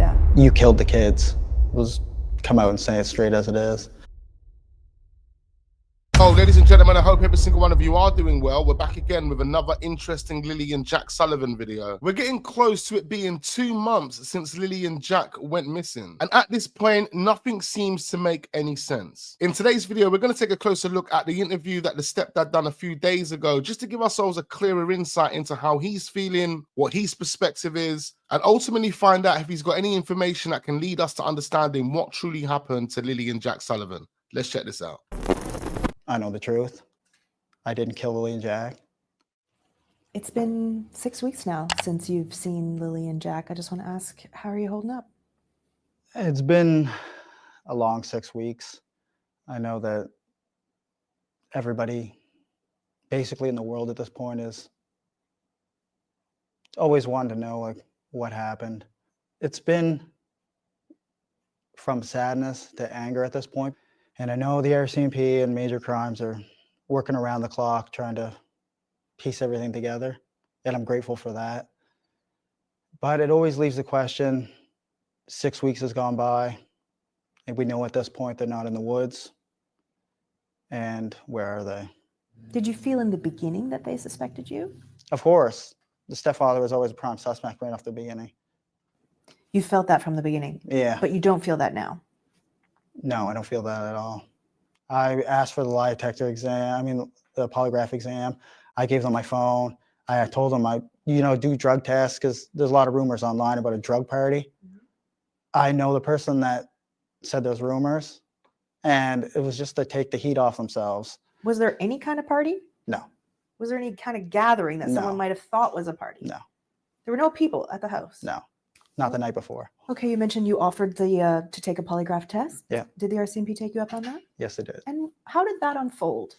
that? You killed the kids. Come out and say it straight as it is. Oh, ladies and gentlemen, I hope every single one of you are doing well. We're back again with another interesting Lilly and Jack Sullivan video. We're getting close to it being 2 months since Lilly and Jack went missing. And at this point, nothing seems to make any sense. In today's video, we're going to take a closer look at the interview that the stepdad done a few days ago, just to give ourselves a clearer insight into how he's feeling, what his perspective is, and ultimately find out if he's got any information that can lead us to understanding what truly happened to Lilly and Jack Sullivan. Let's check this out. I know the truth. I didn't kill Lilly and Jack. It's been 6 weeks now since you've seen Lilly and Jack. I just want to ask, how are you holding up? It's been a long 6 weeks. I know that everybody basically in the world at this point is always wanting to know like what happened. It's been from sadness to anger at this point. And I know the RCMP and major crimes are working around the clock trying to piece everything together, and I'm grateful for that. But it always leaves the question, 6 weeks has gone by, and we know at this point they're not in the woods. And where are they? Did you feel in the beginning that they suspected you? Of course. The stepfather was always a prime suspect right off the beginning. You felt that from the beginning? Yeah. But you don't feel that now? No, I don't feel that at all. I asked for the lie detector exam, the polygraph exam. I gave them my phone. I told them do drug tests because there's a lot of rumors online about a drug party. Mm-hmm. I know the person that said those rumors, and it was just to take the heat off themselves. Was there any kind of party? No. Was there any kind of gathering that someone might have thought was a party? No. There were no people at the house? No. Not the night before. Okay, you mentioned you offered to take a polygraph test. Yeah. Did the RCMP take you up on that? Yes, it did. And how did that unfold?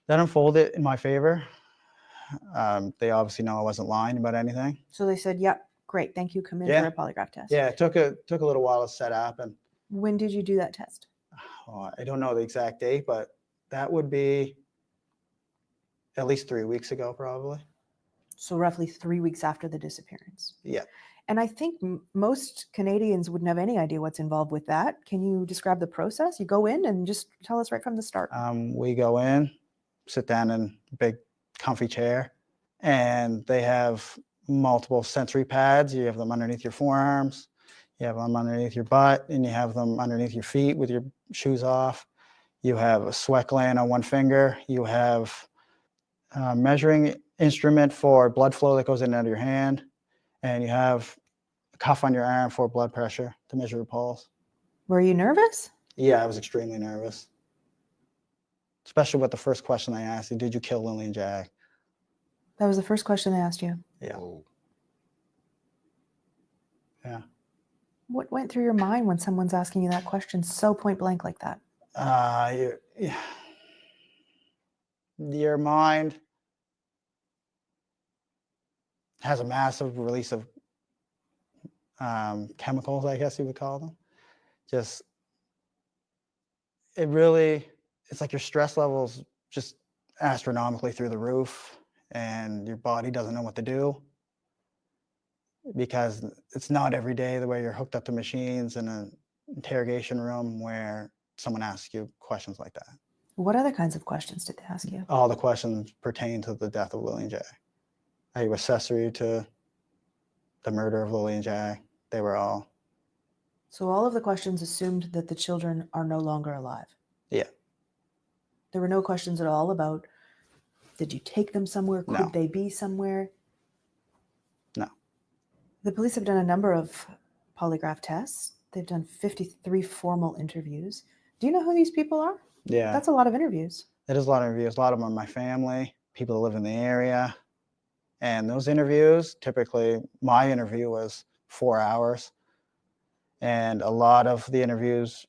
That unfolded in my favor. They obviously know I wasn't lying about anything. So they said, "Yep, great, thank you. Come in for a polygraph test." Yeah, it took a little while to set up. And when did you do that test? I don't know the exact date, but that would be at least 3 weeks ago, probably. So roughly 3 weeks after the disappearance. Yeah. And I think most Canadians wouldn't have any idea what's involved with that. Can you describe the process? You go in and just tell us right from the start. We go in, sit down in a big comfy chair, and they have multiple sensory pads. You have them underneath your forearms, you have them underneath your butt, and you have them underneath your feet with your shoes off. You have a sweat gland on one finger. You have a measuring instrument for blood flow that goes in and out of your hand. And you have a cuff on your arm for blood pressure to measure your pulse. Were you nervous? Yeah, I was extremely nervous. Especially with the first question they asked you, did you kill Lilly and Jack? That was the first question they asked you? Yeah. Oh. Yeah. What went through your mind when someone's asking you that question so point blank like that? Your mind has a massive release of chemicals, I guess you would call them. It's like your stress levels just astronomically through the roof, and your body doesn't know what to do because it's not every day the way you're hooked up to machines in an interrogation room where someone asks you questions like that. What other kinds of questions did they ask you? All the questions pertain to the death of Lilly and Jack. Are you accessory to the murder of Lilly and Jack? They were all. So all of the questions assumed that the children are no longer alive? Yeah. There were no questions at all about, did you take them somewhere? Could No. they be somewhere? No. The police have done a number of polygraph tests. They've done 53 formal interviews. Do you know who these people are? Yeah. That's a lot of interviews. It is a lot of interviews. A lot of them are my family, people that live in the area. And those interviews, typically my interview was 4 hours. And a lot of the interviews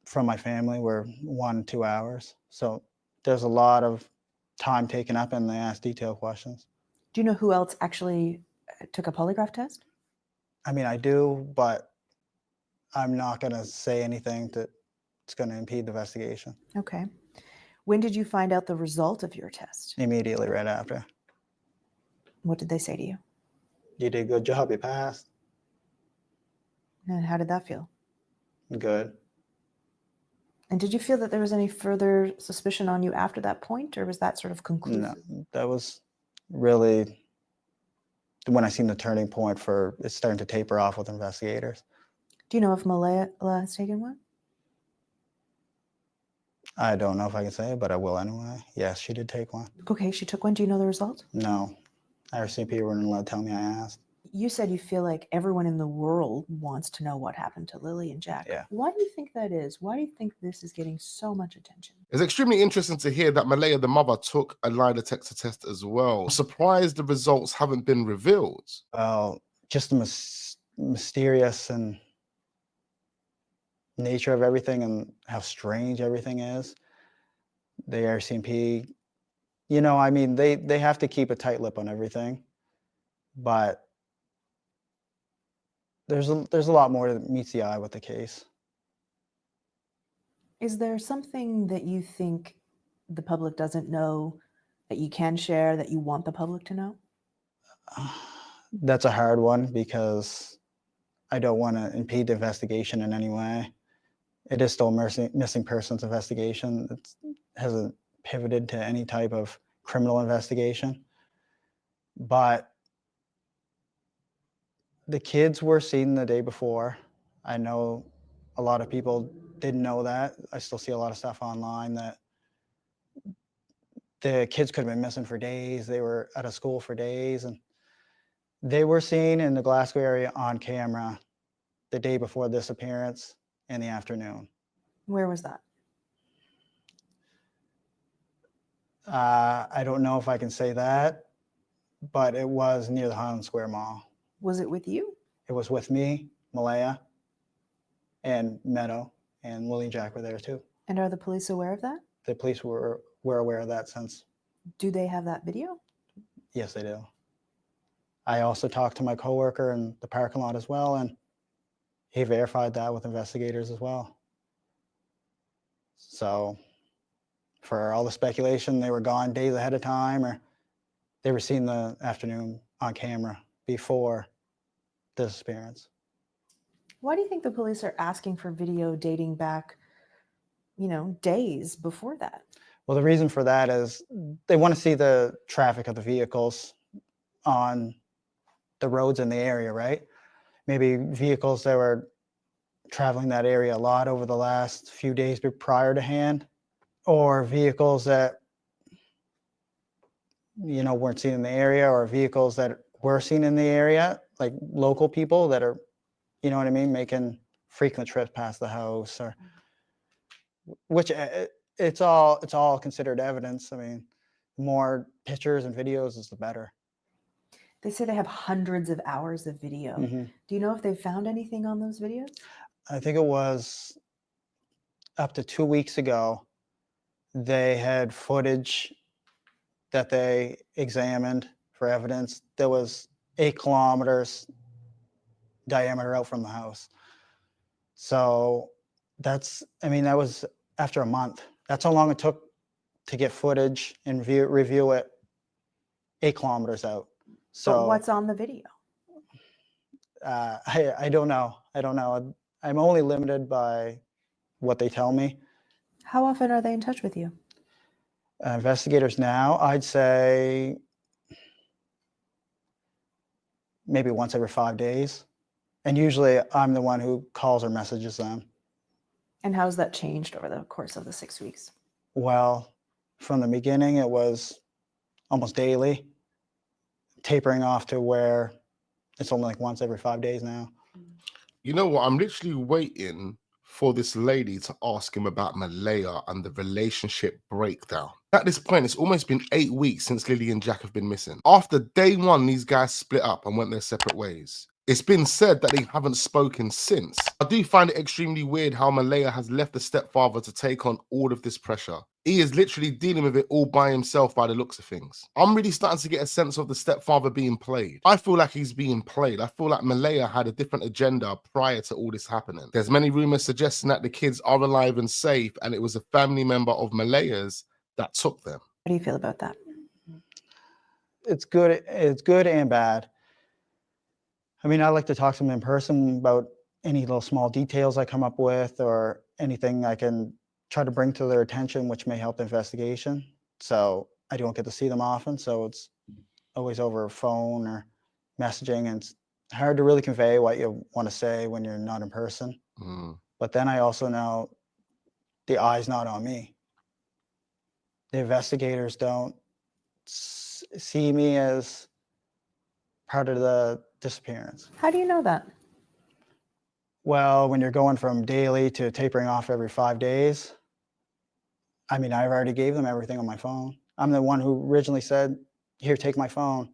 from my family were 1-2 hours. So there's a lot of time taken up and they ask detailed questions. Do you know who else actually took a polygraph test? I do, but I'm not going to say anything that's going to impede the investigation. Okay. When did you find out the result of your test? Immediately right after. What did they say to you? You did a good job, you passed. And how did that feel? Good. And did you feel that there was any further suspicion on you after that point, or was that sort of conclusive? No, that was really when I seen the turning point for it's starting to taper off with investigators. Do you know if Malaya has taken one? I don't know if I can say it, but I will anyway. Yes, she did take one. Okay, she took one. Do you know the result? No, IRCP wouldn't let tell me I asked. You said you feel like everyone in the world wants to know what happened to Lily and Jack. Yeah. Why do you think that is? Why do you think this is getting so much attention? It's extremely interesting to hear that Malaya, the mother, took a lie detector test as well. I'm surprised the results haven't been revealed. Well, just the mysterious and nature of everything and how strange everything is. The IRCP, you know, I mean, they have to keep a tight lip on everything, but there's a lot more that meets the eye with the case. Is there something that you think the public doesn't know that you can share, that you want the public to know? That's a hard one because I don't want to impede the investigation in any way. It is still a missing persons investigation. It hasn't pivoted to any type of criminal investigation. But the kids were seen the day before. I know a lot of people didn't know that. I still see a lot of stuff online that the kids could have been missing for days. They were out of school for days, and they were seen in the Glasgow area on camera the day before this appearance in the afternoon. Where was that? I don't know if I can say that, but it was near the Highland Square Mall. Was it with you? It was with me, Malaya, and Meadow, and Lilly and Jack were there too. And are the police aware of that? The police were aware of that since. Do they have that video? Yes, they do. I also talked to my coworker in the parking lot as well, and he verified that with investigators as well. So for all the speculation, they were gone days ahead of time, or they were seen the afternoon on camera before the disappearance. Why do you think the police are asking for video dating back, days before that? Well, the reason for that is they want to see the traffic of the vehicles on the roads in the area, right? Maybe vehicles that were traveling that area a lot over the last few days prior to hand, or vehicles that weren't seen in the area, or vehicles that were seen in the area, like local people that are, you know what I mean, making frequent trips past the house, or which it's all considered evidence. I mean, the more pictures and videos is the better. They say they have hundreds of hours of video. Mm-hmm. Do you know if they found anything on those videos? I think it was up to 2 weeks ago, they had footage that they examined for evidence that was 8 kilometers diameter out from the house. So that was after a month. That's how long it took to get footage and review it 8 kilometers out. So but what's on the video? I don't know. I'm only limited by what they tell me. How often are they in touch with you? Investigators now, I'd say maybe once every 5 days. And usually I'm the one who calls or messages them. And how's that changed over the course of the 6 weeks? Well, from the beginning, it was almost daily, tapering off to where it's only like once every 5 days now. You know what? I'm literally waiting for this lady to ask him about Malaya and the relationship breakdown. At this point, it's almost been 8 weeks since Lily and Jack have been missing. After day one, these guys split up and went their separate ways. It's been said that they haven't spoken since. I do find it extremely weird how Malaya has left the stepfather to take on all of this pressure. He is literally dealing with it all by himself by the looks of things. I'm really starting to get a sense of the stepfather being played. I feel like he's being played. I feel like Malaya had a different agenda prior to all this happening. There's many rumors suggesting that the kids are alive and safe, and it was a family member of Malaya's that took them. What do you feel about that? It's good and bad. I mean, I like to talk to them in person about any little small details I come up with or anything I can try to bring to their attention, which may help the investigation. So I don't get to see them often, so it's always over phone or messaging, and it's hard to really convey what you want to say when you're not in person. But then I also know the eye's not on me. The investigators don't see me as part of the disappearance. How do you know that? Well, when you're going from daily to tapering off every 5 days, I mean, I've already gave them everything on my phone. I'm the one who originally said, here, take my phone.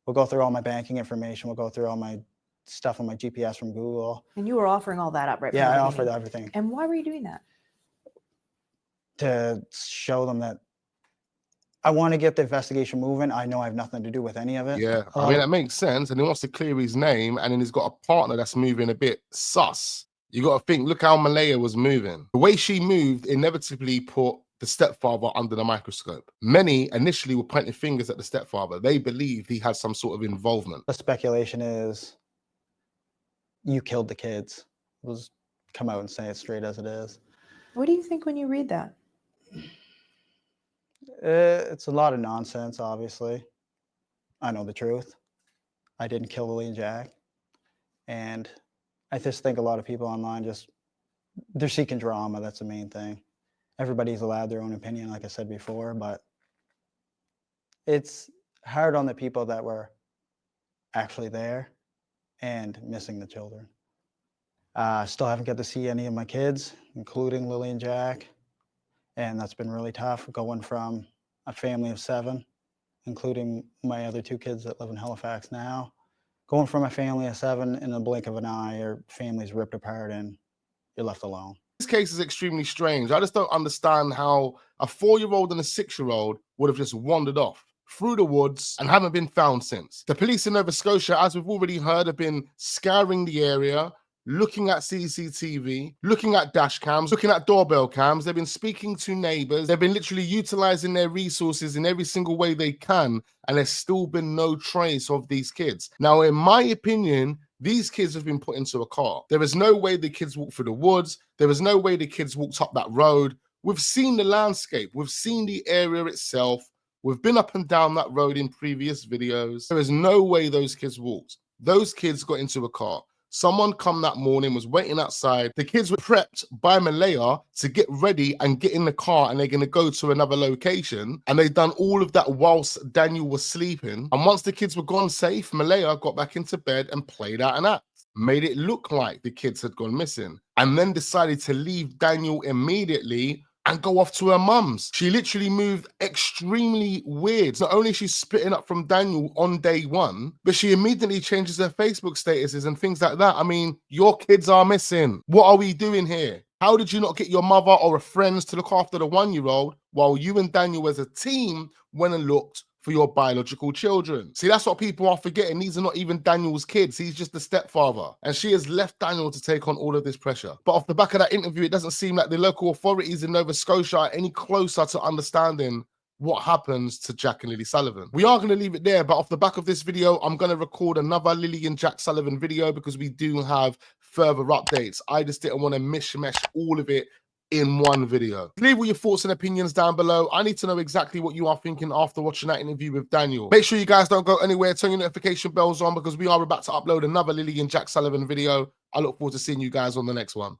We'll go through all my banking information. We'll go through all my stuff on my GPS from Google. And you were offering all that up right from Yeah, the I beginning. offered everything And why were you doing that? to show them that I want to get the investigation moving. I know I have nothing to do with any of it. Yeah, I mean, that makes sense. And he wants to clear his name, and then he's got a partner that's moving a bit sus. You got to think, look how Malaya was moving. The way she moved inevitably put the stepfather under the microscope. Many initially were pointing fingers at the stepfather. They believed he had some sort of involvement. The speculation is you killed the kids. Let's come out and say it straight as it is. What do you think when you read that? It's a lot of nonsense, obviously. I know the truth. I didn't kill Lilly and Jack. And I just think a lot of people online they're seeking drama. That's the main thing. Everybody's allowed their own opinion, like I said before, but it's hard on the people that were actually there and missing the children. Still haven't got to see any of my kids, including Lilly and Jack. And that's been really tough, going from a family of 7, including my other 2 kids that live in Halifax now. Going from a family of 7 in the blink of an eye, your family's ripped apart and you're left alone. This case is extremely strange. I just don't understand how a 4-year-old and a 6-year-old would have just wandered off through the woods and haven't been found since. The police in Nova Scotia, as we've already heard, have been scouring the area, looking at CCTV, looking at dash cams, looking at doorbell cams. They've been speaking to neighbors. They've been literally utilizing their resources in every single way they can, and there's still been no trace of these kids. Now, in my opinion, these kids have been put into a car. There is no way the kids walked through the woods. There is no way the kids walked up that road. We've seen the landscape. We've seen the area itself. We've been up and down that road in previous videos. There is no way those kids walked. Those kids got into a car. Someone come that morning, was waiting outside. The kids were prepped by Malaya to get ready and get in the car, and they're going to go to another location. And they've done all of that whilst Daniel was sleeping. And once the kids were gone safe, Malaya got back into bed and played out an act. Made it look like the kids had gone missing. And then decided to leave Daniel immediately and go off to her mum's. She literally moved extremely weird. Not only is she splitting up from Daniel on day 1, but she immediately changes her Facebook statuses and things like that. I mean, your kids are missing. What are we doing here? How did you not get your mother or a friend to look after the 1-year-old while you and Daniel as a team went and looked for your biological children? See, that's what people are forgetting. These are not even Daniel's kids. He's just the stepfather. And she has left Daniel to take on all of this pressure. But off the back of that interview, it doesn't seem like the local authorities in Nova Scotia are any closer to understanding what happens to Jack and Lilly Sullivan. We are going to leave it there, but off the back of this video, I'm going to record another Lilly and Jack Sullivan video because we do have further updates. I just didn't want to mishmash all of it in one video. Leave all your thoughts and opinions down below. I need to know exactly what you are thinking after watching that interview with Daniel. Make sure you guys don't go anywhere. Turn your notification bells on because we are about to upload another Lilly and Jack Sullivan video. I look forward to seeing you guys on the next one.